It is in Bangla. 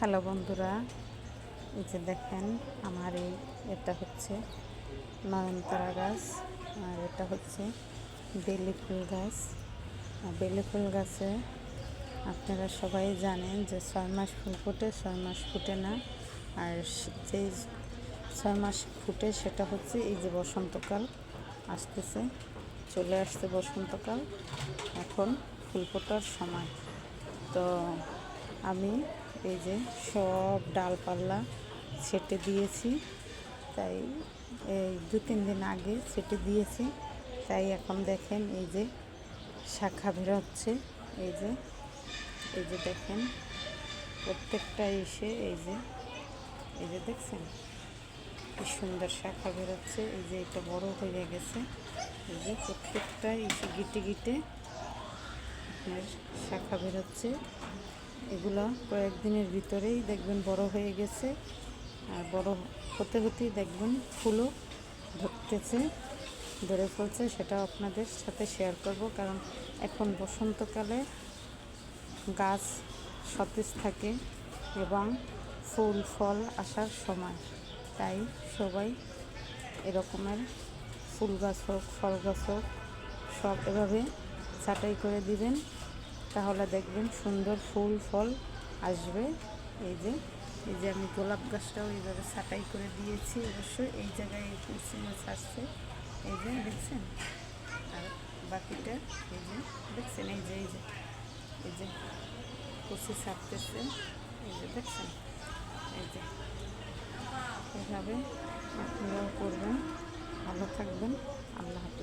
হ্যালো বন্ধুরা, এই যে দেখেন আমার এটা হচ্ছে নয়নতারা গাছ, আর এটা হচ্ছে বেলি ফুল গাছ। বেলি ফুল গাছে আপনারা সবাই জানেন যে 6 মাস ফুল ফোটে, 6 মাস ফুটে না। আর যেই 6 মাস ফুটে সেটা হচ্ছে এই যে বসন্তকাল আসতেছে, চলে আসছে বসন্তকাল, এখন ফুল ফোটার সময়। তো আমি এই যে সব ডালপালা ছেটে দিয়েছি, তাই এই 2-3 দিন আগে ছেটে দিয়েছি, তাই এখন দেখেন এই যে শাখা বেরোচ্ছে। এই যে দেখেন প্রত্যেকটা এসে এই যে দেখছেন কি সুন্দর শাখা বেরোচ্ছে। এই যে এটা বড় হয়ে গেছে, এই যে প্রত্যেকটা এসে গিটে গিটে আপনার শাখা বেরোচ্ছে। এগুলো কয়েকদিনের ভিতরেই দেখবেন বড় হয়ে গেছে, আর বড় হতে হতেই দেখবেন ফুলও ধরে ফেলছে। সেটা আপনাদের সাথে শেয়ার করব, কারণ এখন বসন্তকালে গাছ সতেজ থাকে এবং ফুল ফল আসার সময়, তাই সবাই এরকমের ফুল গাছ হোক ফল গাছ হোক সব এভাবে ছাঁটাই করে দিবেন, তাহলে দেখবেন সুন্দর ফুল ফল আসবে। এই যে আমি গোলাপ গাছটাও এইভাবে ছাঁটাই করে দিয়েছি, অবশ্যই এই জায়গায় এই তুলসী গাছ আসছে, এই যে দেখছেন। আর বাকিটা এই যে দেখছেন, এই যে কুচি ছাড়তেছে, এই যে দেখছেন। এই যে এভাবে আপনারাও করবেন। ভালো থাকবেন, আল্লাহ হাফেজ।